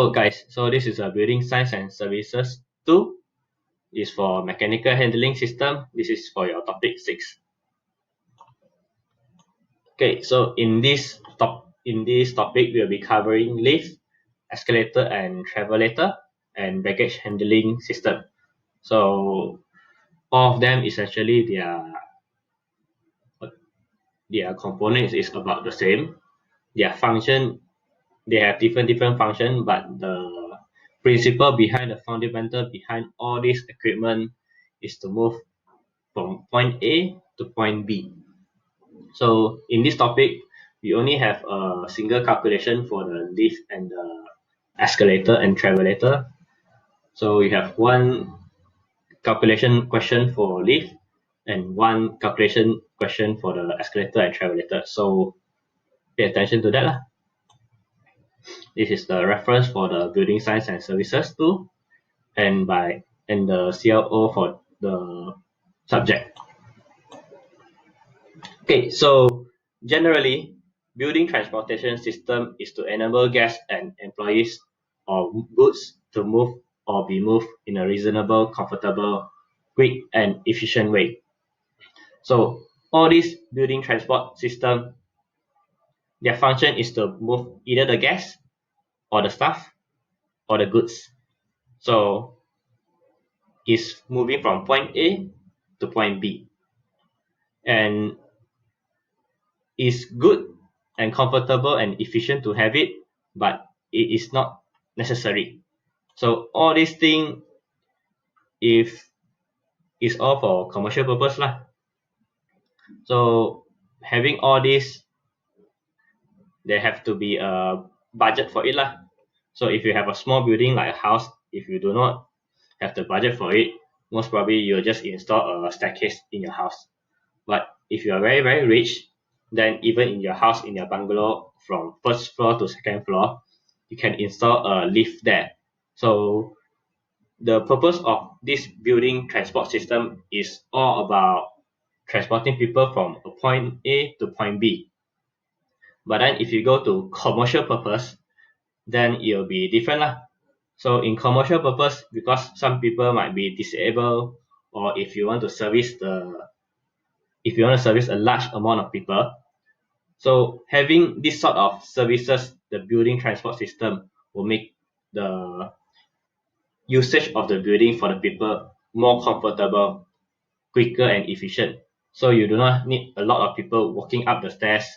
So guys, so this is a building science and services 2. Is for mechanical handling system. This is for your topic 6. Okay, so in this topic we'll be covering lift, escalator and travelator, and baggage handling system. So all of them is actually their components is about the same. Their function, they have different function, but the principle behind, the fundamental behind all this equipment is to move from point A to point B. So in this topic, we only have a single calculation for the lift and the escalator and travelator. So we have one calculation question for lift and one calculation question for the escalator and travelator. So pay attention to that lah. This is the reference for the building science and services too, and the CLO for the subject. Okay, so generally, building transportation system is to enable guests and employees or goods to move or be moved in a reasonable, comfortable, quick, and efficient way. So all these building transport system, their function is to move either the guests or the staff or the goods. So it's moving from point A to point B. And it's good and comfortable and efficient to have it, but it is not necessary. So all these things, if is all for commercial purpose lah. So having all this, there have to be a budget for it lah. So if you have a small building like a house, if you do not have the budget for it, most probably you'll just install a staircase in your house. But if you are very rich, then even in your house, in your bungalow, from first floor to second floor, you can install a lift there. So the purpose of this building transport system is all about transporting people from a point A to point B. But then if you go to commercial purpose, then it'll be different lah. So in commercial purpose, because some people might be disabled, or if you want to service a large amount of people, so having this sort of services, the building transport system will make the usage of the building for the people more comfortable, quicker and efficient. So you do not need a lot of people walking up the stairs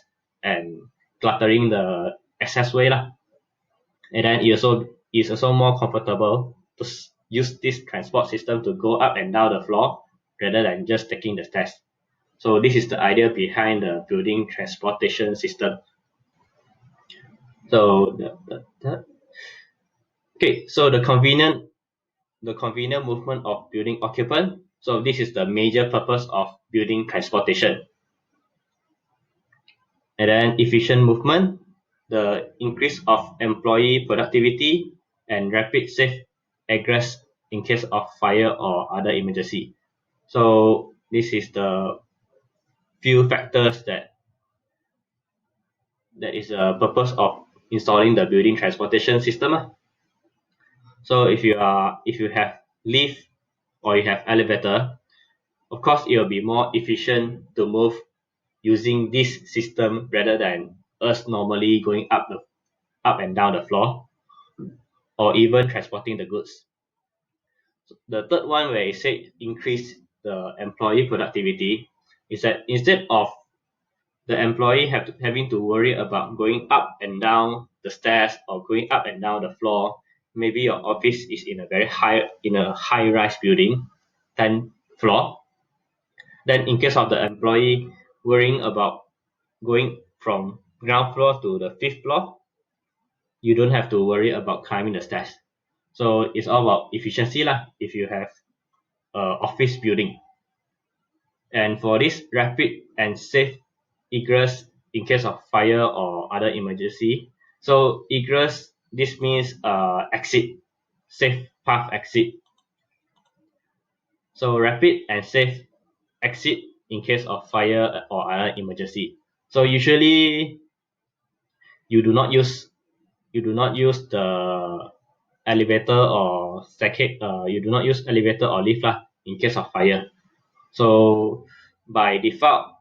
and cluttering the access way lah. And then it's also more comfortable to use this transport system to go up and down the floor rather than just taking the stairs. So this is the idea behind the building transportation system. So so the convenient movement of building occupant. So this is the major purpose of building transportation. And then efficient movement, the increase of employee productivity and rapid safe egress in case of fire or other emergency. So this is the few factors that is the purpose of installing the building transportation system. So if you have lift or you have elevator, of course it will be more efficient to move using this system rather than us normally going up and down the floor, or even transporting the goods. So the third one, where it said increase the employee productivity, is that instead of the employee having to worry about going up and down the stairs or going up and down the floor, maybe your office is in a high rise building, 10th floor. Then in case of the employee worrying about going from ground floor to the 5th floor, you don't have to worry about climbing the stairs. So it's all about efficiency lah if you have office building. And for this rapid and safe egress in case of fire or other emergency, so egress, this means exit, safe path exit. So rapid and safe exit in case of fire or other emergency. So usually you do not use you do not use the elevator or staircase. You do not use elevator or lift lah in case of fire. So by default,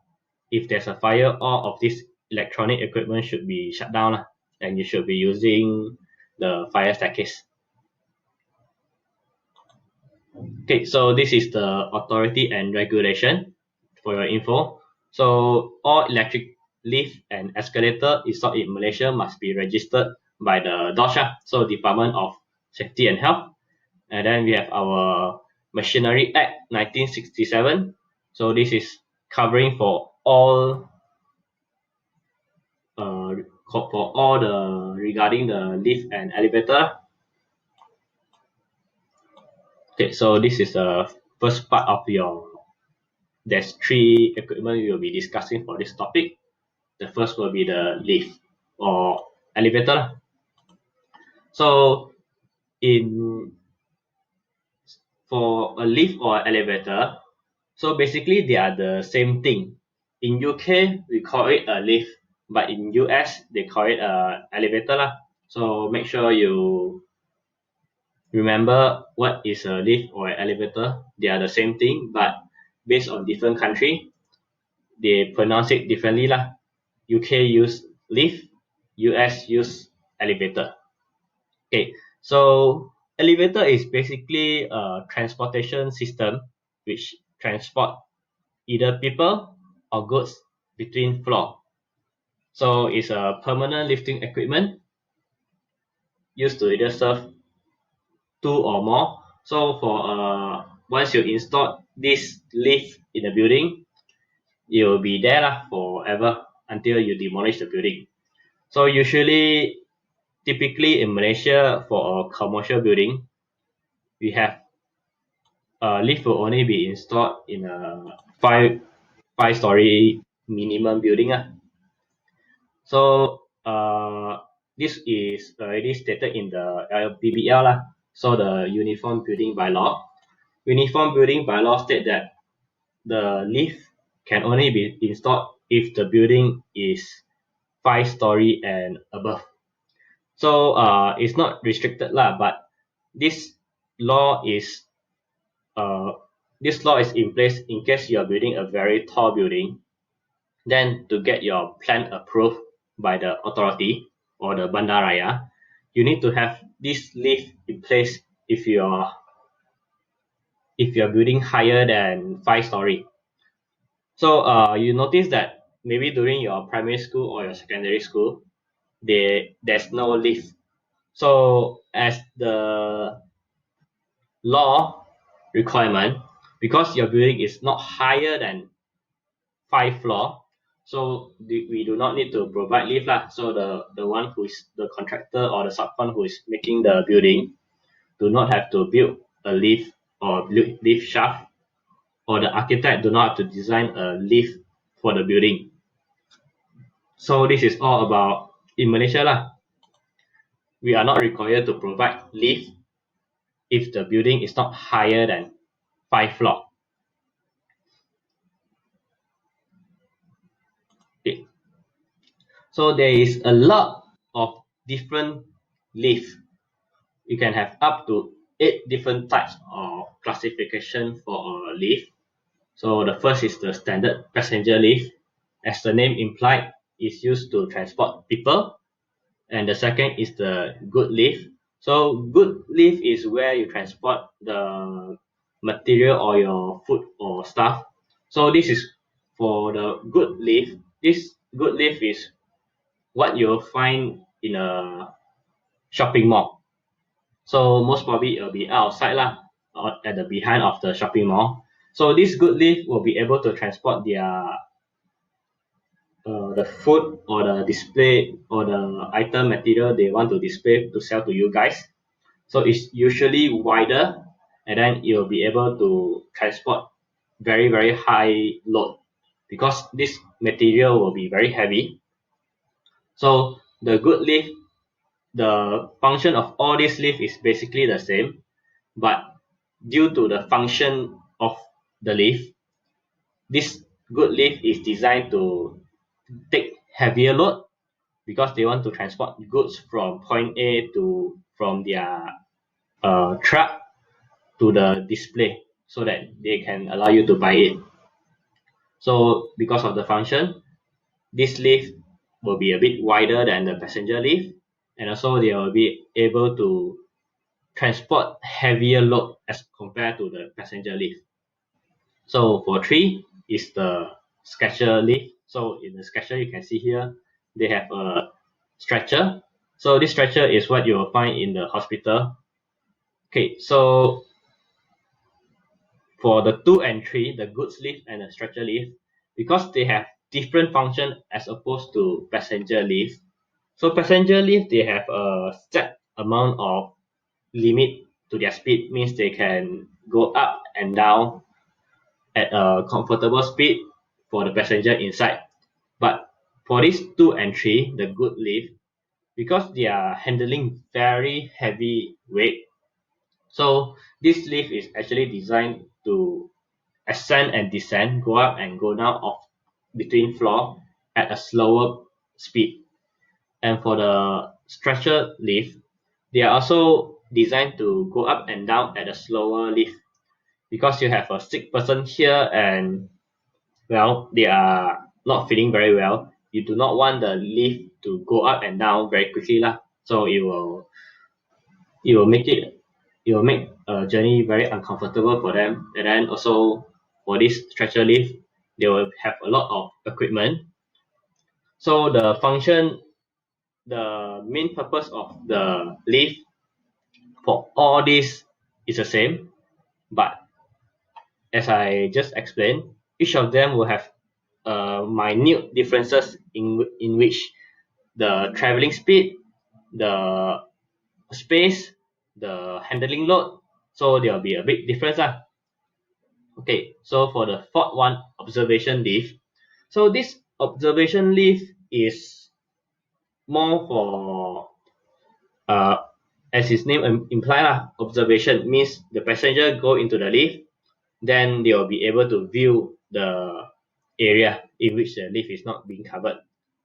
if there's a fire, all of this electronic equipment should be shut down lah, and you should be using the fire staircase. Okay, so this is the authority and regulation for your info. So all electric lift and escalator installed in Malaysia must be registered by the DOSH, so Department of Safety and Health. And then we have our Machinery Act 1967. So this is covering for all the regarding the lift and elevator. Okay, so this is the first part of your. There's three equipment we will be discussing for this topic. The first will be the lift or elevator. So for a lift or elevator, so basically they are the same thing. In UK we call it a lift, but in US they call it a elevator lah. So make sure you remember what is a lift or an elevator. They are the same thing, but based on different country, they pronounce it differently lah. UK use lift, US use elevator. Okay, so elevator is basically a transportation system which transport either people or goods between floor. So it's a permanent lifting equipment used to either serve two or more. So for once you install this lift in the building, it will be there lah forever until you demolish the building. So typically in Malaysia, for a commercial building, we have lift will only be installed in a five-story minimum building. So this is already stated in the BBL lah. So the Uniform Building Bylaw. Uniform Building Bylaw state that the lift can only be installed if the building is 5-story and above. So it's not restricted lah, but this law is in place in case you are building a very tall building. Then to get your plan approved by the authority or the Bandaraya, you need to have this lift in place if you're building higher than 5-story. So you notice that maybe during your primary school or your secondary school, there's no lift. So as the law requirement, because your building is not higher than 5 floor, so we do not need to provide lift lah. So the one who is the contractor or the subcon who is making the building do not have to build a lift or lift shaft, or the architect do not have to design a lift for the building. So this is all about in Malaysia lah. We are not required to provide lift if the building is not higher than 5 floor. Okay. So there is a lot of different lift. You can have up to 8 different types of classification for a lift. So the first is the standard passenger lift. As the name implied, is used to transport people. And the second is the good lift. So good lift is where you transport the material or your food or stuff. So this is for the good lift. This good lift is what you'll find in a shopping mall. So most probably it will be outside lah, or at the behind of the shopping mall. So this good lift will be able to transport the food or the display or the item material they want to display to sell to you guys. So it's usually wider, and then you'll be able to transport very, very high load because this material will be very heavy. So the good lift, the function of all these lift is basically the same, but due to the function of the lift, this good lift is designed to take heavier load because they want to transport goods from point A to from their truck to the display so that they can allow you to buy it. So because of the function, this lift will be a bit wider than the passenger lift, and also they will be able to transport heavier load as compared to the passenger lift. So for 3 is the stretcher lift. So in the stretcher you can see here they have a stretcher. So this stretcher is what you will find in the hospital. Okay, so for the 2 and 3, the goods lift and the stretcher lift, because they have different function as opposed to passenger lift. So passenger lift, they have a set amount of limit to their speed, means they can go up and down at a comfortable speed for the passenger inside. But for these 2 and 3, the good lift, because they are handling very heavy weight, so this lift is actually designed to ascend and descend, go up and go down of between floor at a slower speed. And for the stretcher lift, they are also designed to go up and down at a slower lift because you have a sick person here and well they are not feeling very well. You do not want the lift to go up and down very quickly lah. So it will make a journey very uncomfortable for them. And then also for this stretcher lift, they will have a lot of equipment. So the main purpose of the lift for all this is the same, but as I just explained, each of them will have minute differences in which the traveling speed, the space, the handling load, so there will be a big difference lah. Okay, so for the fourth one, observation lift. So this observation lift is more for as its name imply lah, observation means the passenger go into the lift, then they will be able to view the area in which the lift is not being covered.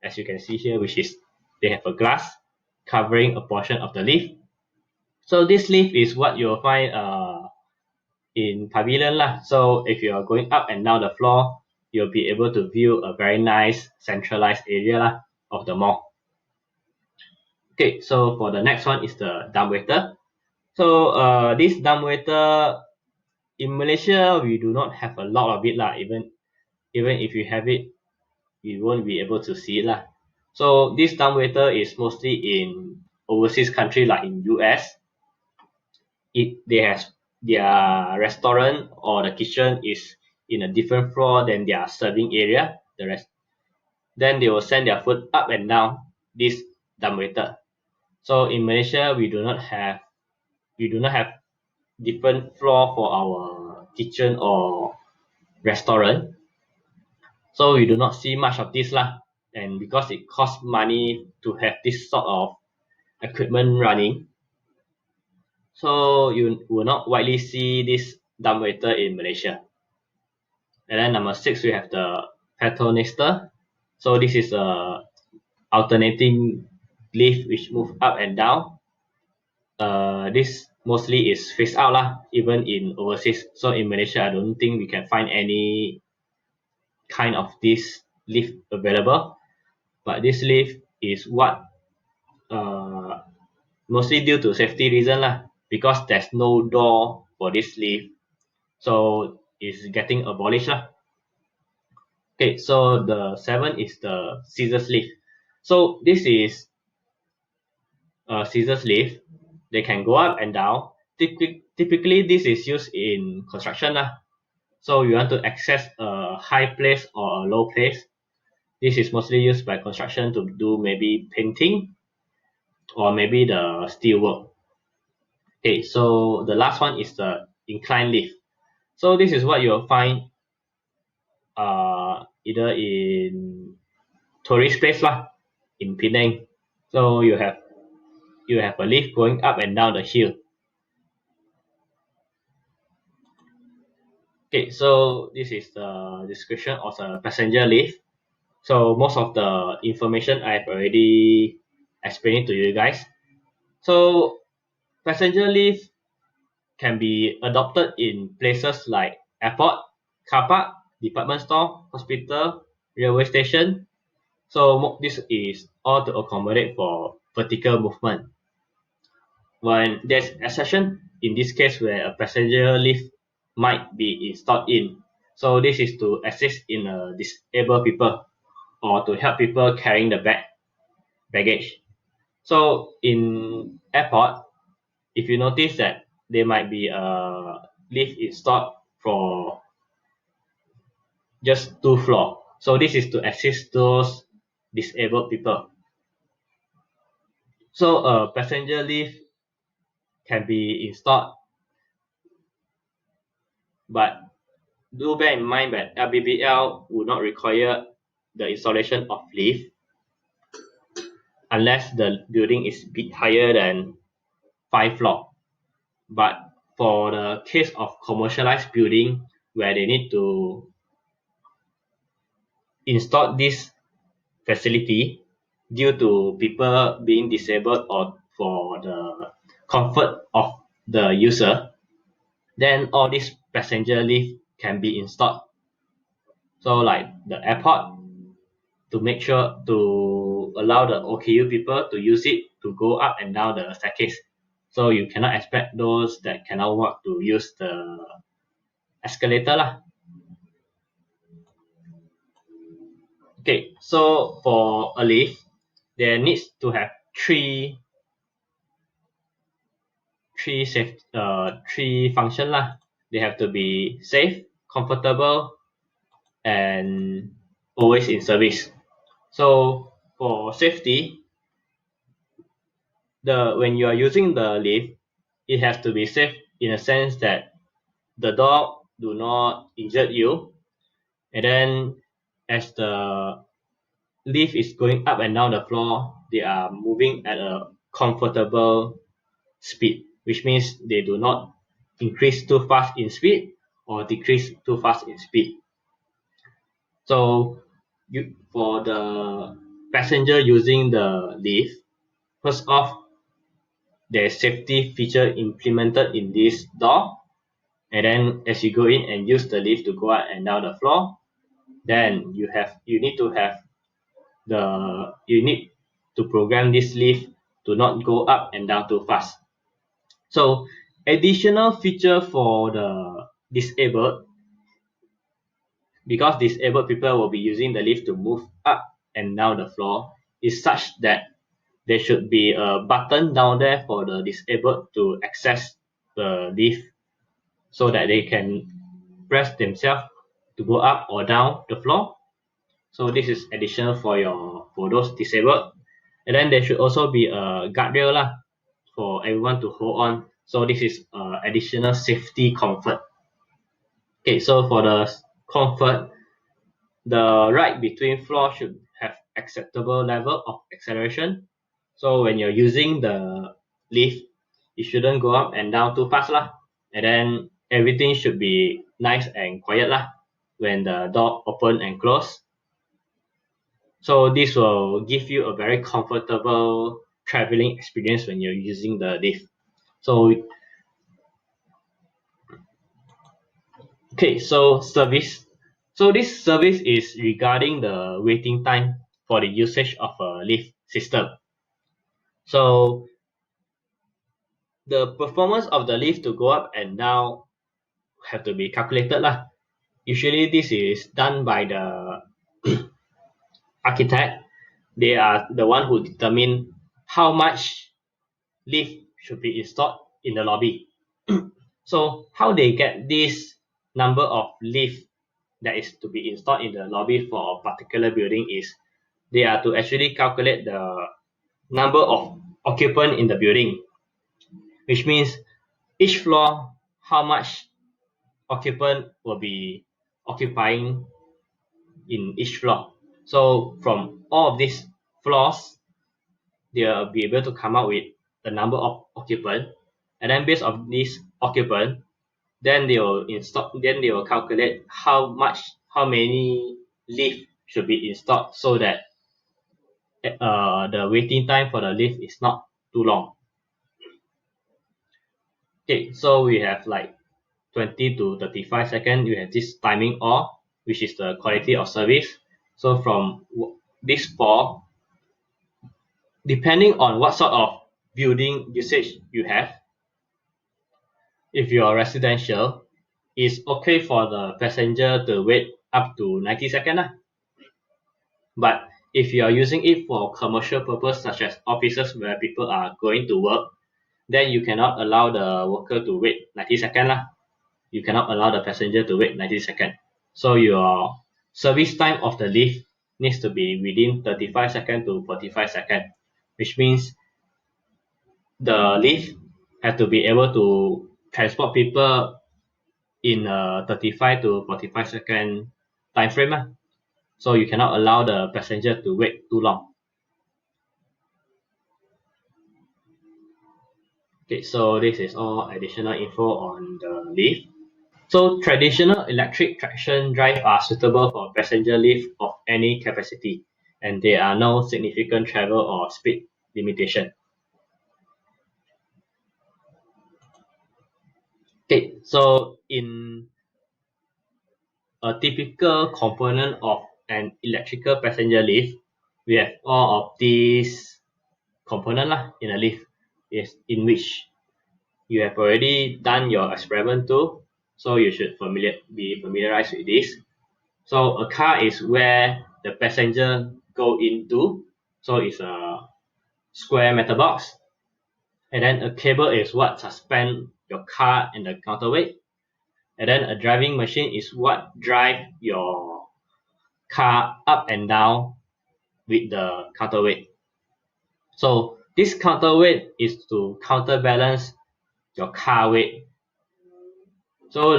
As you can see here, which is they have a glass covering a portion of the lift. So this lift is what you'll find in pavilion lah. So if you are going up and down the floor, you'll be able to view a very nice centralized area lah of the mall. Okay, so for the next one is the dumbwaiter. So this dumbwaiter in Malaysia we do not have a lot of it lah. Even if you have it, you won't be able to see it lah. So this dumbwaiter is mostly in overseas country like in US. They have their restaurant or the kitchen is in a different floor than their serving area. Then they will send their food up and down this dumbwaiter. So in Malaysia, we do not have different floor for our kitchen or restaurant. So we do not see much of this lah. And because it costs money to have this sort of equipment running, so you will not widely see this dumbwaiter in Malaysia. And then number 6, we have the paternoster. So this is a alternating lift which move up and down. This mostly is phased out lah, even in overseas. So in Malaysia, I don't think we can find any kind of this lift available. But this lift is what mostly due to safety reason lah, because there's no door for this lift, so it's getting abolished lah. Okay, so the 7 is the scissors lift. So this is a scissors lift. They can go up and down. Typically this is used in construction lah. So you want to access a high place or a low place. This is mostly used by construction to do maybe painting or maybe the steel work. Okay, so the last one is the incline lift. So this is what you'll find either in tourist place lah, in Penang. So you have a lift going up and down the hill. Okay, so this is the description of the passenger lift. So most of the information I've already explained to you guys. So passenger leave can be adopted in places like airport, car park, department store, hospital, railway station. So this is all to accommodate for vertical movement. When there's exception in this case where a passenger lift might be installed in. So this is to assist in disabled people or to help people carrying the baggage. So in airport, if you notice that there might be a lift installed for just 2 floors. So this is to assist those disabled people. So a passenger lift can be installed, but do bear in mind that LBBL would not require the installation of lift unless the building is a bit higher than 5 floors. But for the case of commercialized building where they need to install this facility due to people being disabled or for the comfort of the user, then all these passenger lift can be installed. So like the airport, to make sure to allow the OKU people to use it to go up and down the staircase. So you cannot expect those that cannot walk to use the escalator lah. Okay, so for a lift, there needs to have three function lah. They have to be safe, comfortable, and always in service. So for safety, when you are using the lift, it has to be safe in a sense that the door do not injure you, and then as the lift is going up and down the floor, they are moving at a comfortable speed, which means they do not increase too fast in speed or decrease too fast in speed. So for the passenger using the lift, first off, there's safety feature implemented in this door, and then as you go in and use the lift to go up and down the floor, then you need to have you need to program this lift to not go up and down too fast. So additional feature for the disabled, because disabled people will be using the lift to move up and down the floor, is such that there should be a button down there for the disabled to access the lift so that they can press themselves to go up or down the floor. So this is additional for those disabled. And then there should also be a guardrail lah for everyone to hold on. So this is additional safety comfort. Okay, so for the comfort, the ride between floors should have acceptable level of acceleration. So when you're using the lift, it shouldn't go up and down too fast lah. And then everything should be nice and quiet lah when the door open and close. So this will give you a very comfortable traveling experience when you're using the lift. So okay, so service. So this service is regarding the waiting time for the usage of a lift system. So the performance of the lift to go up and down have to be calculated lah. Usually this is done by the architect. They are the one who determine how much lift should be installed in the lobby. So how they get this number of lift that is to be installed in the lobby for a particular building is they are to actually calculate the number of occupant in the building, which means each floor how much occupant will be occupying in each floor. So from all of these floors, they'll be able to come up with the number of occupant, and then based on this occupant, then they will calculate how many lift should be installed so that the waiting time for the lift is not too long. Okay, so we have like 20 to 35 seconds. We have this timing or which is the quality of service. So from this 4, depending on what sort of building usage you have, if you're residential, it's okay for the passenger to wait up to 90 seconds. But if you are using it for commercial purpose such as offices where people are going to work, then you cannot allow the worker to wait 90 seconds. You cannot allow the passenger to wait 90 seconds. So your service time of the lift needs to be within 35 seconds to 45 seconds, which means the lift has to be able to transport people in a 35 to 45 second time frame. So you cannot allow the passenger to wait too long. Okay, so this is all additional info on the lift. So traditional electric traction drive are suitable for passenger lift of any capacity, and there are no significant travel or speed limitation. Okay, so in a typical component of an electrical passenger lift, we have all of these components in a lift, is in which you have already done your experiment too, so you should be familiarized with this. So a car is where the passenger go into, so it's a square metal box, and then a cable is what suspend your car in the counterweight, and then a driving machine is what drive your car up and down with the counterweight. So this counterweight is to counterbalance your car weight. So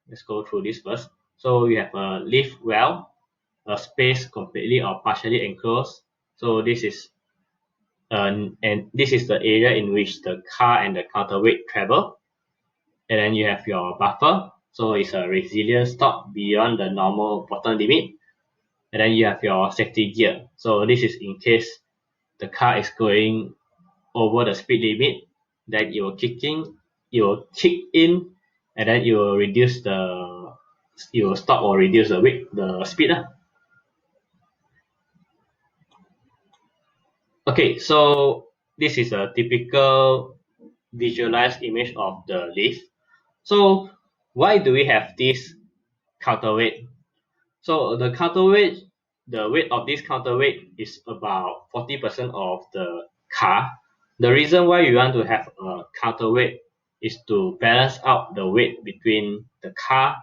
let's go through this first. So we have a lift well, a space completely or partially enclosed. So this is the area in which the car and the counterweight travel. And then you have your buffer. So it's a resilient stop beyond the normal bottom limit. And then you have your safety gear. So this is in case the car is going over the speed limit, then it will kick in, and then it will stop or reduce the speed. Okay, so this is a typical visualized image of the lift. So why do we have this counterweight? So the weight of this counterweight is about 40% of the car. The reason why you want to have a counterweight is to balance out the weight between the car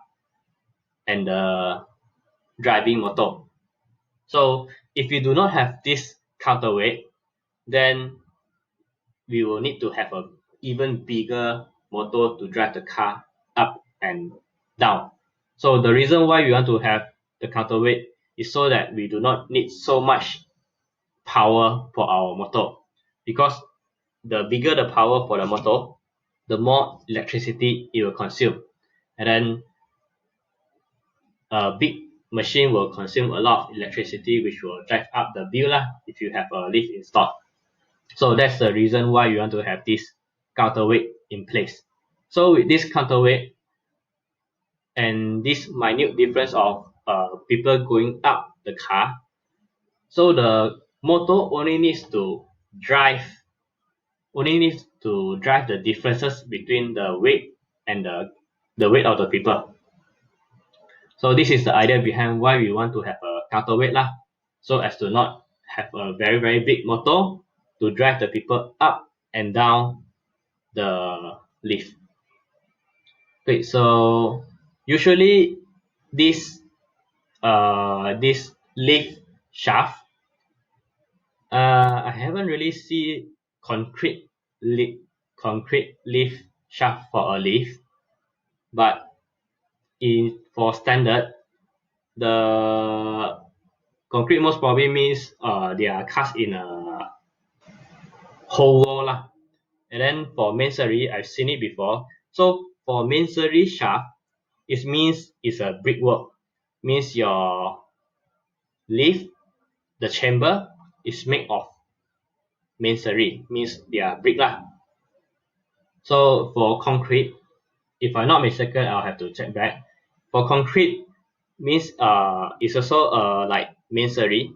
and the driving motor. So if you do not have this counterweight, then we will need to have a even bigger motor to drive the car up and down. So the reason why we want to have the counterweight is so that we do not need so much power for our motor, because the bigger the power for the motor, the more electricity it will consume, and then a big machine will consume a lot of electricity, which will drive up the bill if you have a lift installed. So that's the reason why you want to have this counterweight in place. So with this counterweight and this minute difference of people going up the car, so the motor drive only needs to drive the differences between the weight and the weight of the people. So this is the idea behind why we want to have a counterweight so as to not have a very very big motor to drive the people up and down the lift. Okay, so usually this lift shaft, I haven't really seen concrete concrete lift shaft for a lift, but for standard, the concrete most probably means they are cast in a whole wall And then for masonry, I've seen it before. So for masonry shaft, it means it's a brickwork. means your lift, the chamber is made of masonry, means they are brick lah. So for concrete, if I'm not mistaken, I'll have to check back. For concrete means it's also like masonry,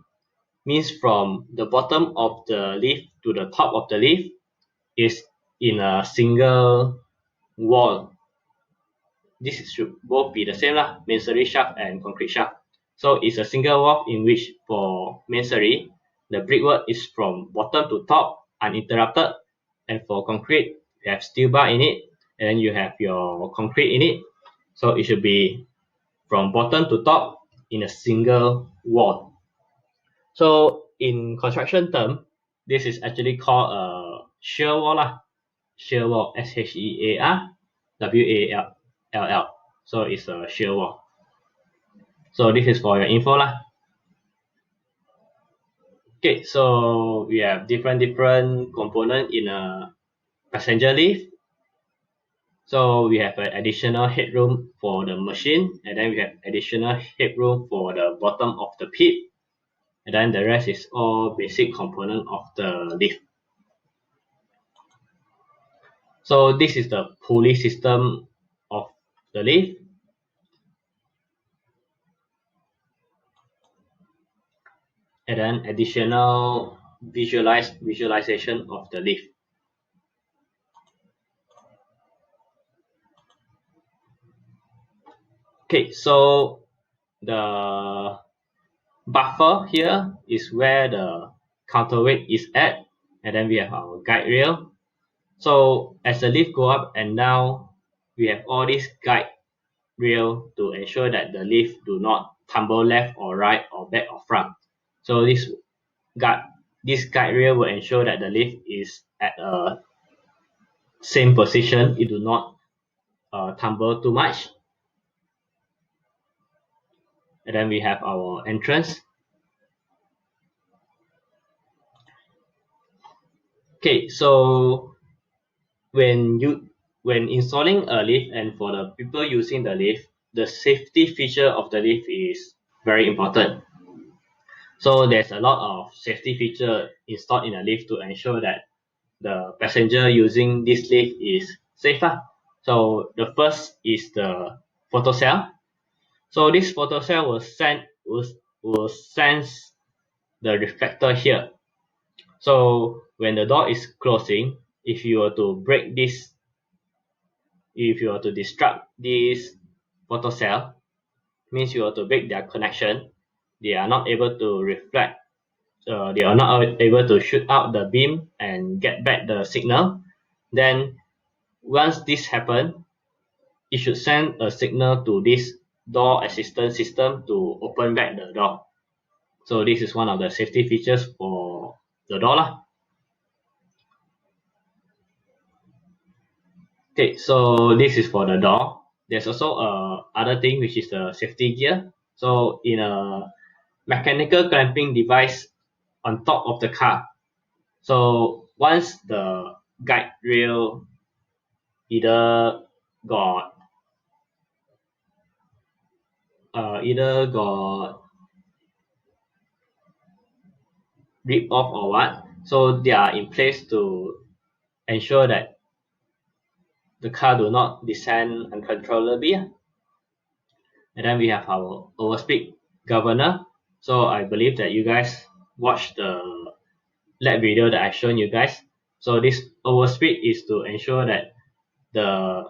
means from the bottom of the lift to the top of the lift is in a single wall. This should both be the same lah, masonry shaft and concrete shaft. So it's a single wall in which for masonry, the brickwork is from bottom to top uninterrupted, and for concrete, you have steel bar in it, and then you have your concrete in it. So it should be from bottom to top in a single wall. So in construction term, this is actually called a shear wall lah. Shear wall, SHEARWALL. So it's a shear wall. So this is for your info lah. Okay, so we have different component in a passenger lift. So we have an additional headroom for the machine, and then we have additional headroom for the bottom of the pit, and then the rest is all basic component of the lift. So this is the pulley system of the lift. And then additional visualization of the lift. Okay, so the buffer here is where the counterweight is at, and then we have our guide rail. So as the lift go up and down, we have all these guide rail to ensure that the lift do not tumble left or right or back or front. So this guide rail will ensure that the lift is at a same position. It do not tumble too much. And then we have our entrance. Okay, so when installing a lift and for the people using the lift, the safety feature of the lift is very important. So there's a lot of safety feature installed in a lift to ensure that the passenger using this lift is safer. So the first is the photocell. So this photocell will sense the reflector here. So when the door is closing, if you were to break this, if you were to disrupt this photocell, means you were to break their connection, they are not able to reflect, they are not able to shoot out the beam and get back the signal. Then once this happens, it should send a signal to this door assistance system to open back the door. So this is one of the safety features for the door lah. Okay, so this is for the door. There's also other thing which is the safety gear. So in a mechanical clamping device on top of the car. So once the guide rail either got ripped off or what, so they are in place to ensure that the car do not descend uncontrollably. And then we have our overspeed governor. So I believe that you guys watched the lab video that I shown you guys. So this overspeed is to ensure that the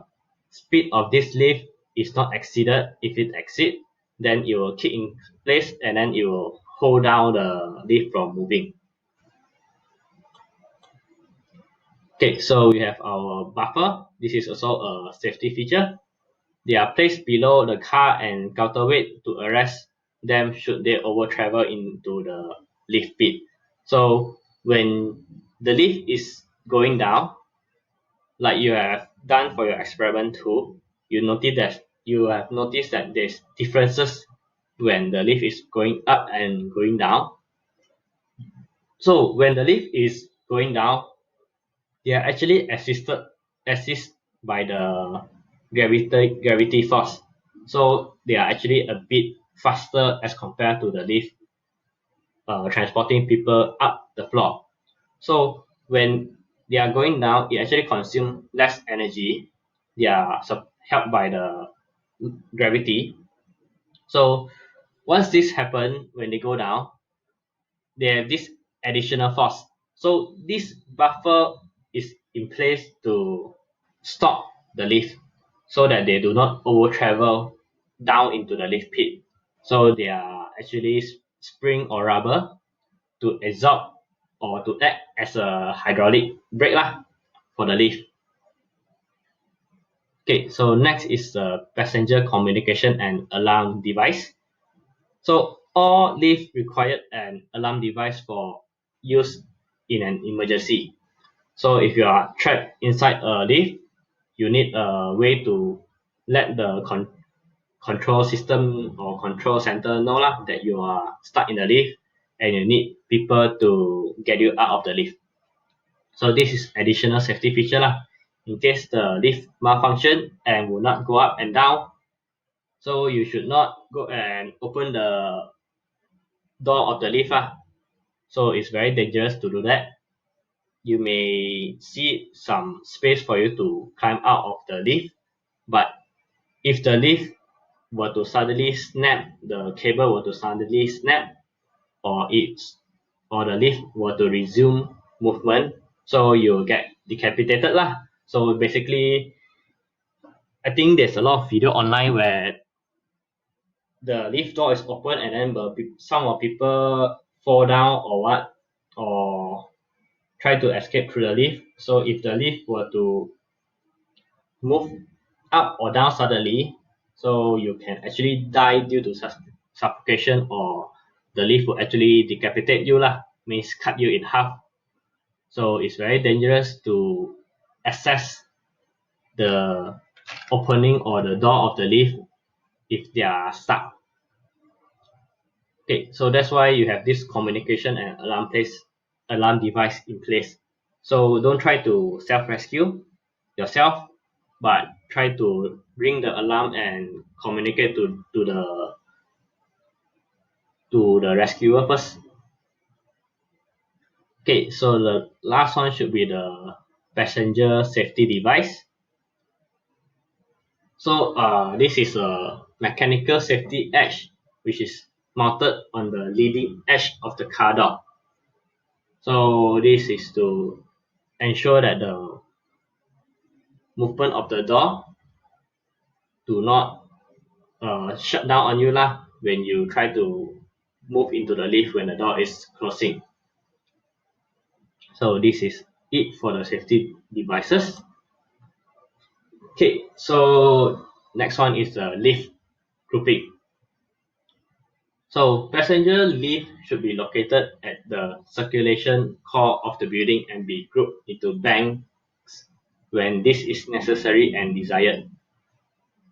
speed of this lift is not exceeded. If it exceeds, then it will keep in place and then it will hold down the lift from moving. Okay, so we have our buffer. This is also a safety feature. They are placed below the car and counterweight to arrest them should they over travel into the lift pit. So when the lift is going down, like you have done for your experiment too, you have noticed that there's differences when the lift is going up and going down. So when the lift is going down, they are actually assisted by the gravity force. So they are actually a bit faster as compared to the lift transporting people up the floor. So when they are going down, it actually consumes less energy. They are helped by the gravity. So once this happen, when they go down, they have this additional force. So this buffer is in place to stop the lift so that they do not over travel down into the lift pit. So they are actually spring or rubber to absorb or to act as a hydraulic brake lah for the lift. Okay, so next is the passenger communication and alarm device. So all lift required an alarm device for use in an emergency. So if you are trapped inside a lift, you need a way to let the control system or control center know lah that you are stuck in the lift and you need people to get you out of the lift. So this is additional safety feature lah. In case the lift malfunction and will not go up and down, so you should not go and open the door of the lift lah. So it's very dangerous to do that. You may see some space for you to climb out of the lift, but if the lift were to suddenly snap, the cable were to suddenly snap, or the lift were to resume movement, so you get decapitated lah. So basically, I think there's a lot of video online where the lift door is open and then some of people fall down or what, or try to escape through the lift. So if the lift were to move up or down suddenly, so you can actually die due to suffocation, or the lift will actually decapitate you lah, means cut you in half. So it's very dangerous to access the opening or the door of the lift if they are stuck. Okay, so that's why you have this communication and alarm device in place. So don't try to self-rescue yourself, but try to ring the alarm and communicate to the rescuer first. Okay, so the last one should be the passenger safety device. So this is a mechanical safety edge which is mounted on the leading edge of the car door. So this is to ensure that the movement of the door do not shut down on you lah when you try to move into the lift when the door is closing. So this is it for the safety devices. Okay, so next one is the lift grouping. So passenger lift should be located at the circulation core of the building and be grouped into banks when this is necessary and desired.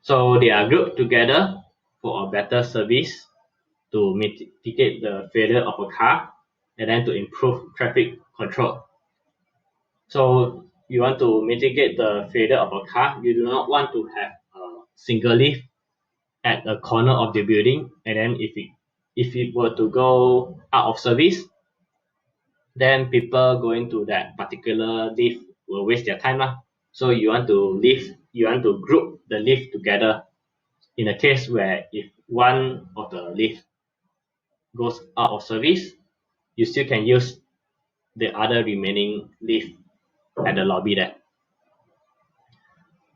So they are grouped together for a better service, to mitigate the failure of a car, and then to improve traffic control. So you want to mitigate the failure of a car, you do not want to have a single lift at a corner of the building, and then if it were to go out of service, then people going to that particular lift will waste their time lah. So you want to group the lift together in a case where if one of the lift goes out of service, you still can use the other remaining lift at the lobby there.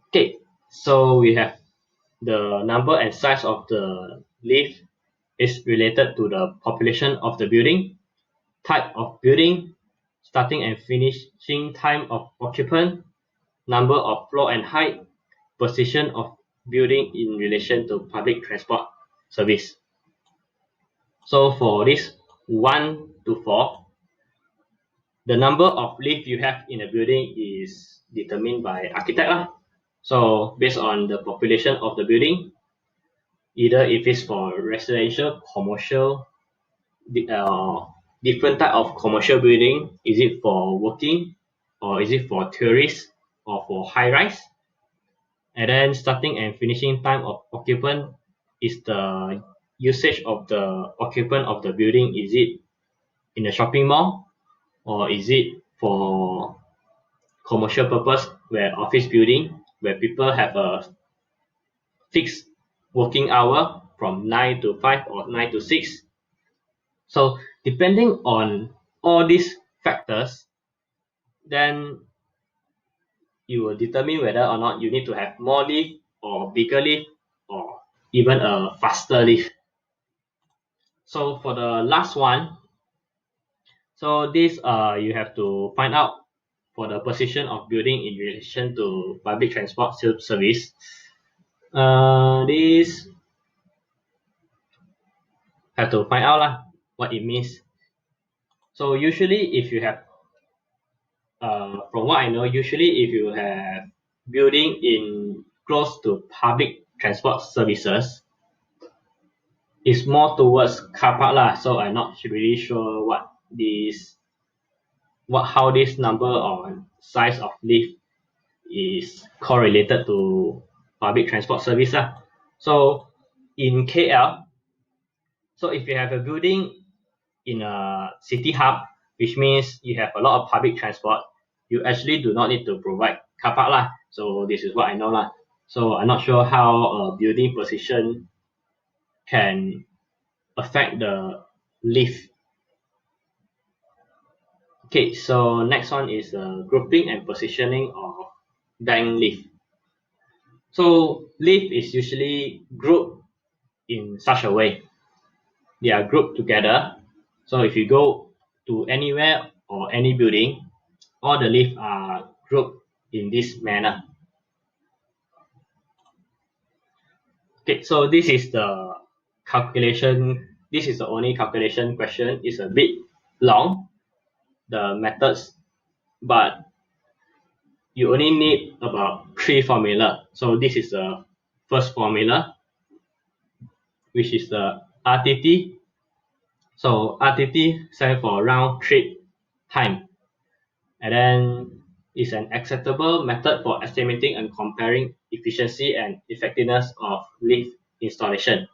Okay, so we have the number and size of the lift is related to the population of the building, type of building, starting and finishing time of occupant, number of floor and height, position of building in relation to public transport service. So for this 1 to 4, the number of lift you have in a building is determined by architect lah. So based on the population of the building, either if it's for residential, commercial, different type of commercial building, is it for working, or is it for tourists, or for high rise? And then starting and finishing time of occupant is the usage of the occupant of the building. Is it in a shopping mall, or is it for commercial purpose, where office building, where people have a fixed working hour from 9 to 5 or 9 to 6. So depending on all these factors, then you will determine whether or not you need to have more leave or bigger leave or even a faster leave. So for the last one, so this you have to find out for the position of building in relation to public transport service. This have to find out what it means. So usually if you have from what I know, usually if you have building in close to public transport services, it's more towards car park lah. So I'm not really sure how this number or size of lift is correlated to public transport service lah. So in KL, so if you have a building in a city hub, which means you have a lot of public transport, you actually do not need to provide car park lah. So this is what I know lah. So I'm not sure how a building position can affect the lift. Okay, so next one is grouping and positioning of bank lift. So lift is usually grouped in such a way. They are grouped together. So if you go to anywhere or any building, all the lifts are grouped in this manner. Okay, so this is the calculation. This is the only calculation question. It's a bit long, the methods, but you only need about 3 formula. So this is the first formula, which is the RTT. So RTT stands for round trip time, and then is an acceptable method for estimating and comparing efficiency and effectiveness of lift installation.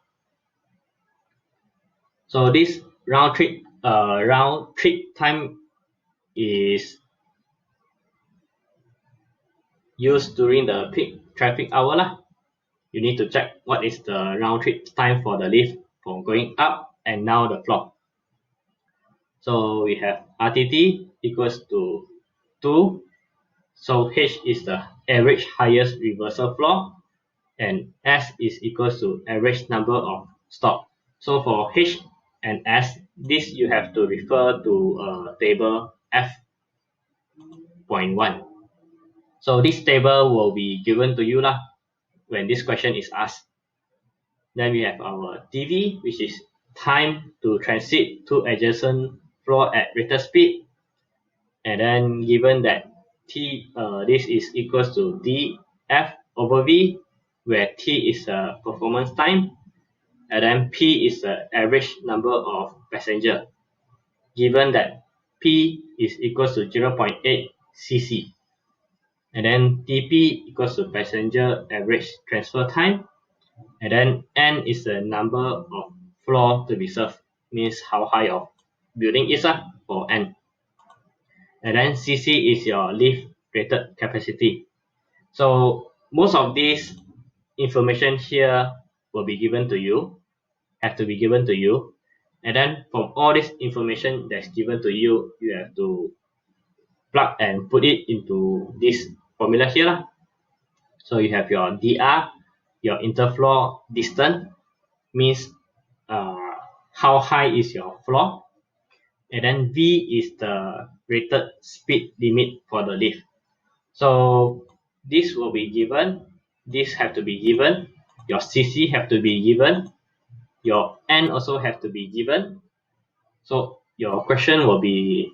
So this round trip time is used during the peak traffic hour lah. You need to check what is the round trip time for the lift from going up and down the floor. So we have RTT equals to 2. So H is the average highest reversal floor, and S is equals to average number of stop. So for H and S, this you have to refer to table F.1. So this table will be given to you lah when this question is asked. Then we have our TV, which is time to transit to adjacent floor at rated speed, and then given that this is equals to df over v, where t is the performance time, and then p is the average number of passenger, given that p is equals to 0.8 cc, and then dp equals to passenger average transfer time, and then n is the number of floor to be served, means how high your building is for n. And then cc is your lift rated capacity. So most of this information here will be given to you, have to be given to you, and then from all this information that's given to you, you have to plug and put it into this formula here lah. So you have your dr, your interfloor distance, means how high is your floor, and then v is the rated speed limit for the lift. So this will be given, this have to be given, your cc have to be given, your n also have to be given. So your question will be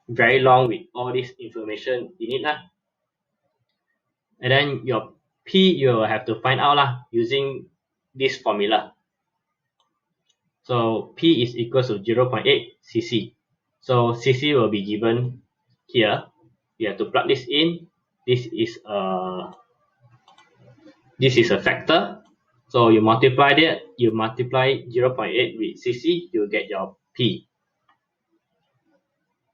very long with all this information in it lah. And then your p you will have to find out lah using this formula. So p is equal to 0.8 cc. So cc will be given here. You have to plug this in. This is a factor. So you multiply 0.8 with CC, you get your P.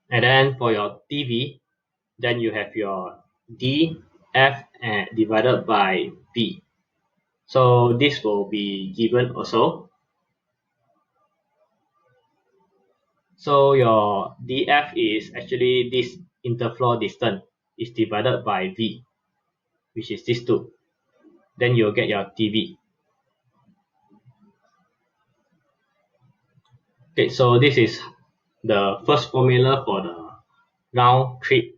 And then for your TV, then you have your D, F, and divided by V. So this will be given also. So your DF is actually this interflow distance is divided by V, which is this two. Then you'll get your TV. Okay, so this is the first formula for the round trip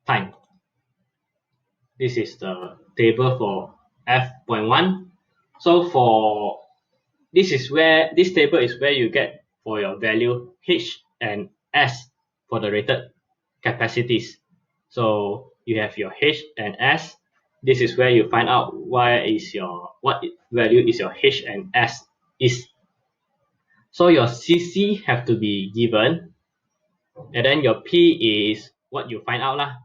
time. This is the table for F.1. So for this table is where you get for your value H and S for the rated capacities. So you have your H and S. This is where you find out what value is your H and S is. So your CC have to be given, and then your P is what you find out lah.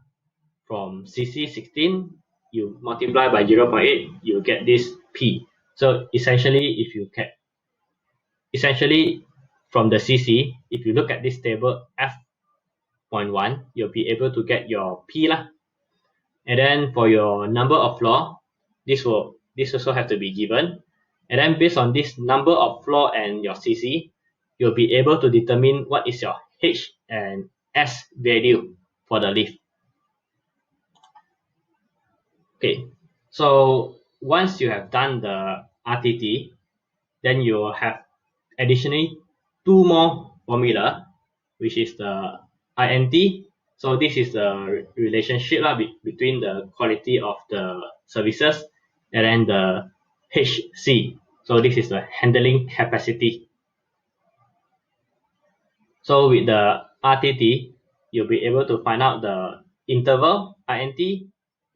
From CC 16, you multiply by 0.8, you get this P. So essentially from the CC, if you look at this table F.1, you'll be able to get your P lah. And then for your number of floor, this also have to be given. And then based on this number of floor and your CC, you'll be able to determine what is your H and S value for the lift. Okay, so once you have done the RTT, then you will have additionally two more formula, which is the INT. So this is the relationship between the quality of the services and then the HC. So this is the handling capacity. So with the RTT, you'll be able to find out the interval INT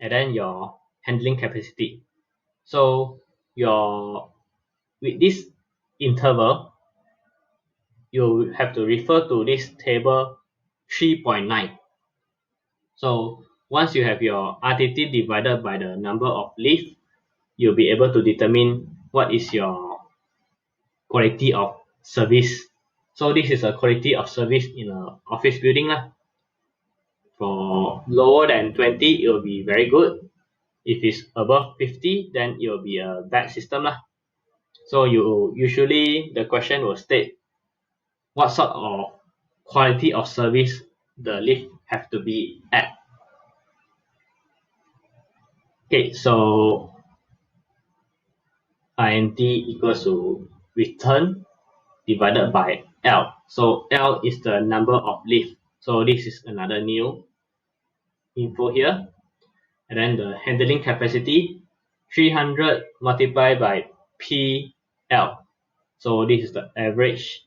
and then your handling capacity. So with this interval, you have to refer to this table 3.9. So once you have your RTT divided by the number of lift, you'll be able to determine what is your quality of service. So this is a quality of service in an office building lah. For lower than 20, it will be very good. If it's above 50, then it will be a bad system lah. So the question will state what sort of quality of service the lift have to be at. Okay, so INT equals to return divided by L. So L is the number of lift. So this is another new info here. And then the handling capacity, 300 multiplied by PL. So this is the average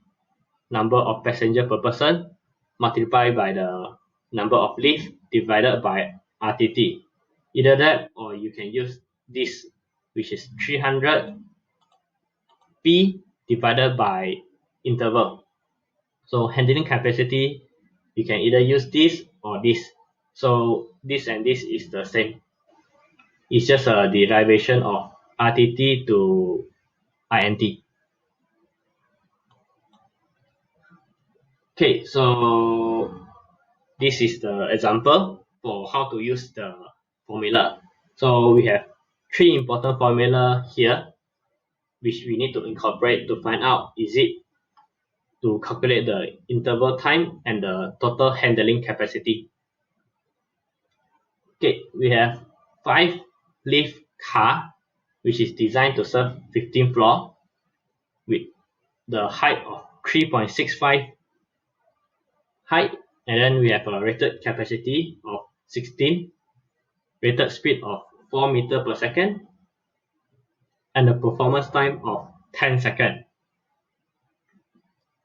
number of passenger per person multiplied by the number of lift divided by RTT. Either that or you can use this, which is 300 P divided by interval. So handling capacity, you can either use this or this. So this and this is the same. It's just a derivation of RTT to INT. Okay, so this is the example for how to use the formula. So we have three important formula here, which we need to incorporate to find out is it to calculate the interval time and the total handling capacity. Okay, we have 5 lift car, which is designed to serve 15 floor with the height of 3.65 height, and then we have a rated capacity of 16, rated speed of 4 meter per second, and a performance time of 10 seconds.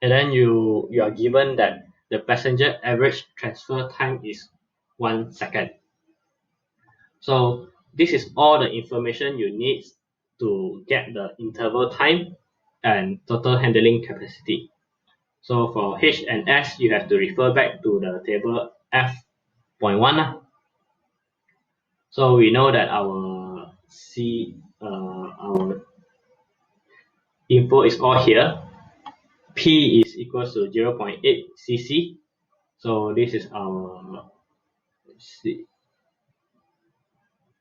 And then you are given that the passenger average transfer time is 1 second. So this is all the information you need to get the interval time and total handling capacity. So for H and S, you have to refer back to the table F.1. So we know that our info is all here. P is equals to 0.8 cc. So this is our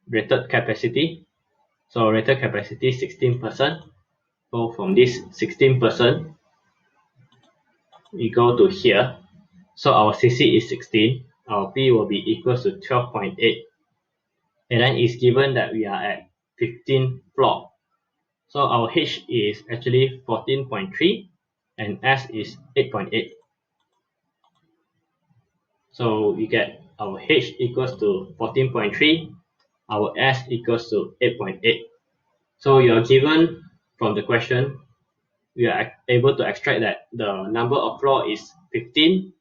rated capacity. So rated capacity 16%. So from this 16%, we go to here. So our cc is 16. Our P will be equals to 12.8. And then it's given that we are at 15th floor. So our H is actually 14.3 and S is 8.8. So we get our H equals to 14.3, our S equals to 8.8. So you're given from the question, we are able to extract that the number of floor is 15.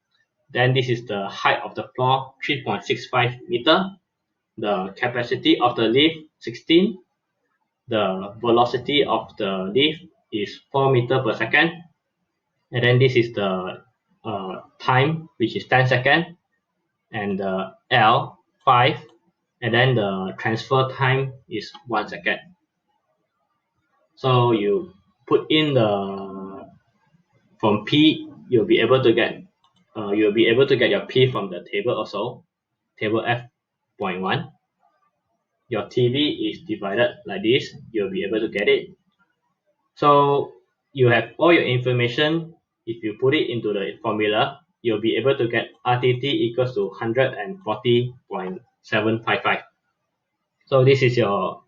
Then this is the height of the floor, 3.65 meter. The capacity of the lift, 16. The velocity of the lift is 4 meter per second. And then this is the time, which is 10 seconds. And the L, 5. And then the transfer time is 1 second. So you put in from P, you'll be able to get your P from the table also, table F.1. Your TV is divided like this, you'll be able to get it. So you have all your information. If you put it into the formula, you'll be able to get RTT equals to 140.755. So this is your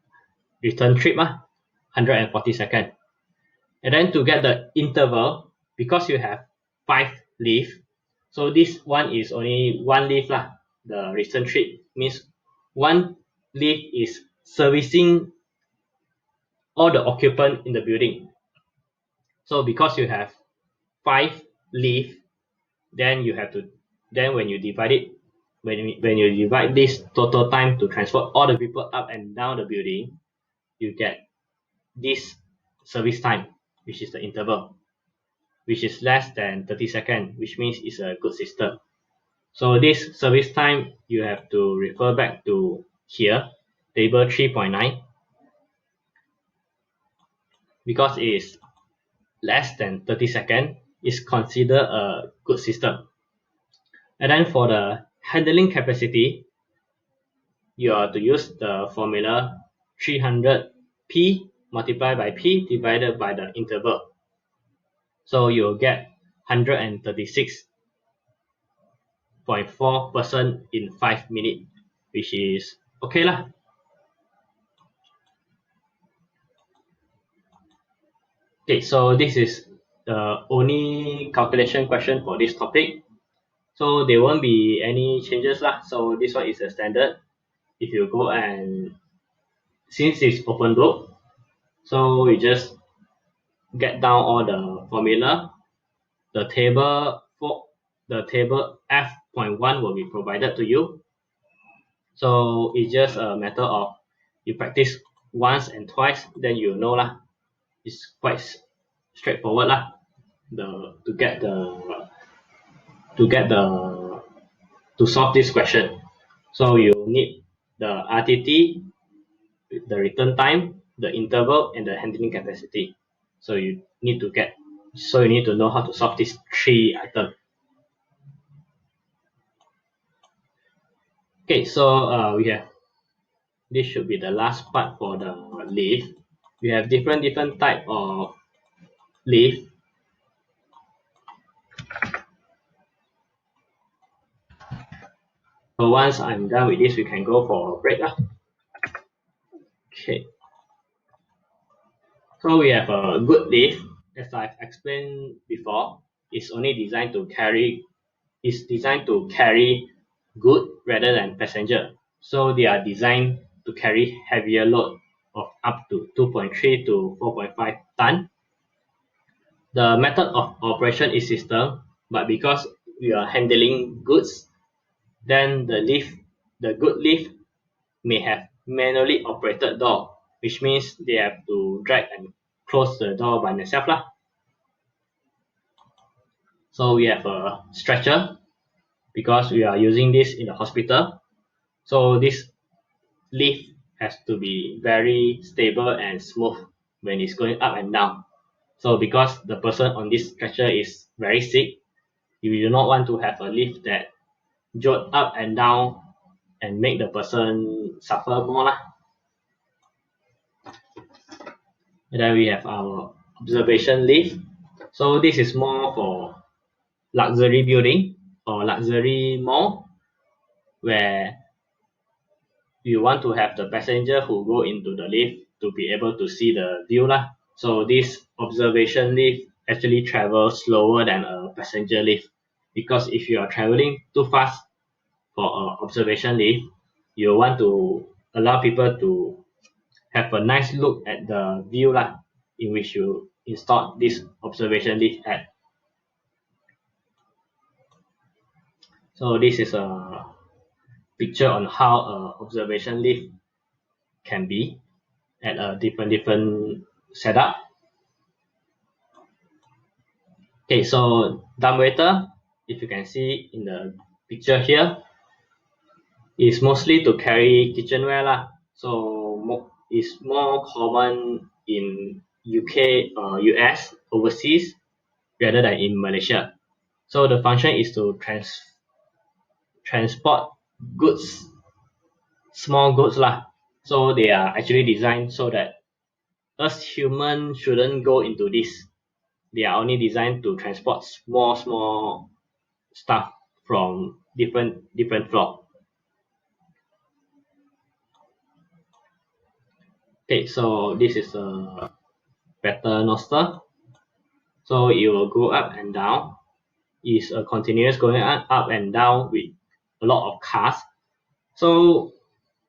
return trip, 140 seconds. And then to get the interval, because you have 5 leaf, so this one is only 1 leaf The return trip means 1 leaf is servicing all the occupant in the building. So because you have 5 leaf, then when you divide it, when you divide this total time to transport all the people up and down the building, you get this service time, which is the interval, which is less than 30 seconds, which means it's a good system. So this service time, you have to refer back to here, table 3.9, because it is less than 30 seconds, is considered a good system. And then for the handling capacity, you are to use the formula 300 P multiplied by P divided by the interval. So you'll get 136.4% in 5 minutes, which is okay lah. Okay, so this is the only calculation question for this topic. So there won't be any changes lah. So this one is a standard. If you go and since it's open book, so we just get down all the formula. The table F.1 will be provided to you. So it's just a matter of you practice once and twice, then you know lah. It's quite straightforward lah. To solve this question. So you need the RTT, the return time, the interval, and the handling capacity. So you need to know how to solve these 3 items. Okay, so this should be the last part for the lift. We have different type of lift. So once I'm done with this, we can go for a break. Okay. So we have a good lift, as I've explained before, it's designed to carry good rather than passenger. So they are designed to carry heavier load of up to 2.3 to 4.5 ton. The method of operation is system, but because we are handling goods, then the good lift may have manually operated door, which means they have to drag and close the door by themselves. So we have a stretcher because we are using this in the hospital. So this lift has to be very stable and smooth when it's going up and down. So because the person on this stretcher is very sick, you do not want to have a lift that jolt up and down and make the person suffer more lah. And then we have our observation lift. So this is more for luxury building or luxury mall where you want to have the passenger who go into the lift to be able to see the view lah. So this observation lift actually travels slower than a passenger lift because if you are traveling too fast for an observation lift, you want to allow people to have a nice look at the view lah in which you install this observation lift at. So this is a picture on how a observation lift can be at a different setup. Okay, so dumbwaiter, if you can see in the picture here, is mostly to carry kitchenware lah. So it's more common in UK or US overseas rather than in Malaysia. So the function is to transport goods, small goods lah. So they are actually designed so that us humans shouldn't go into this. They are only designed to transport small stuff from different floor. Okay, so this is a paternoster. So it will go up and down. It's a continuous going up and down with a lot of cars. So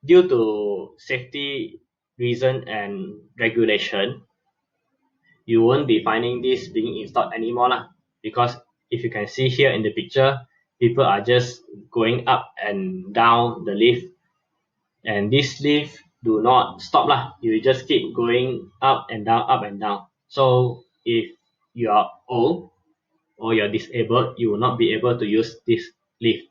due to safety reason and regulation, you won't be finding this being installed anymore lah. Because if you can see here in the picture, people are just going up and down the lift, and this lift do not stop lah. You just keep going up and down. So if you are old or you're disabled, you will not be able to use this lift.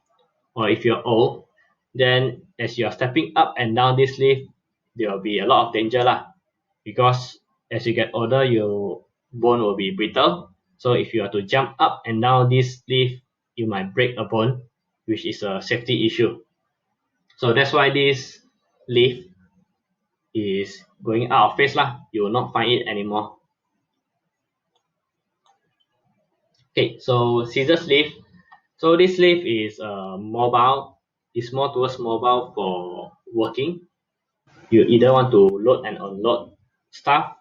Or if you're old, then as you are stepping up and down this lift, there will be a lot of danger lah. Because as you get older, your bone will be brittle. So if you are to jump up and down this lift, you might break a bone, which is a safety issue. So that's why this lift is going out of phase lah. You will not find it anymore. Okay, so scissors lift. So this lift is mobile. It's more towards mobile for working. You either want to load and unload stuff,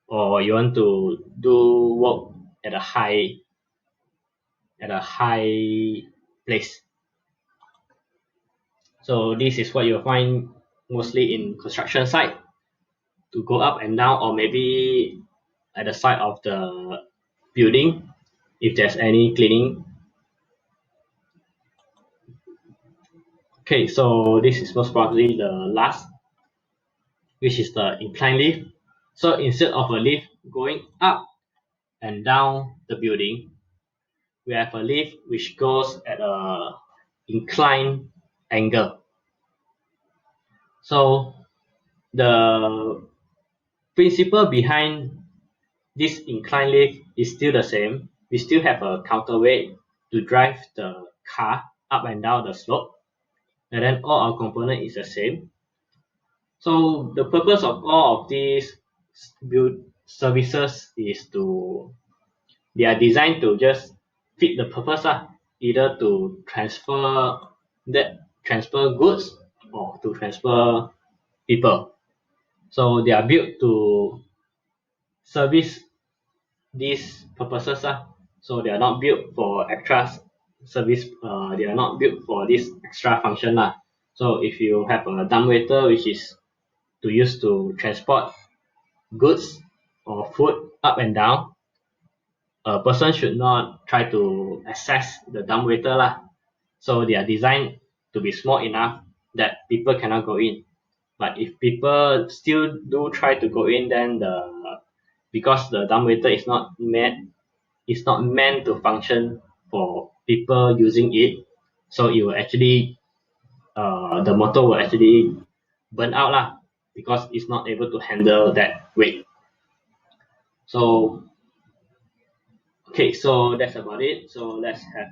or you want to do work at a high place. So this is what you'll find mostly in construction site to go up and down, or maybe at the side of the building if there's any cleaning. Okay, so this is most probably the last, which is the incline lift. So instead of a lift going up and down the building, we have a lift which goes at a inclined angle. So the principle behind this incline lift is still the same. We still have a counterweight to drive the car up and down the slope, and then all our component is the same. So the purpose of all of these build services is they are designed to just fit the purpose either to transfer goods or to transfer people. So they are built to service these purposes so they are not built for extra service. They are not built for this extra function So if you have a dumbwaiter which is to use to transport goods or food up and down, a person should not try to access the dumbwaiter So they are designed to be small enough that people cannot go in. But if people still do try to go in, then because the dumbwaiter is not meant to function for people using it, so it will actually the motor will actually burn out because it's not able to handle that weight. So okay, so that's about it. So let's have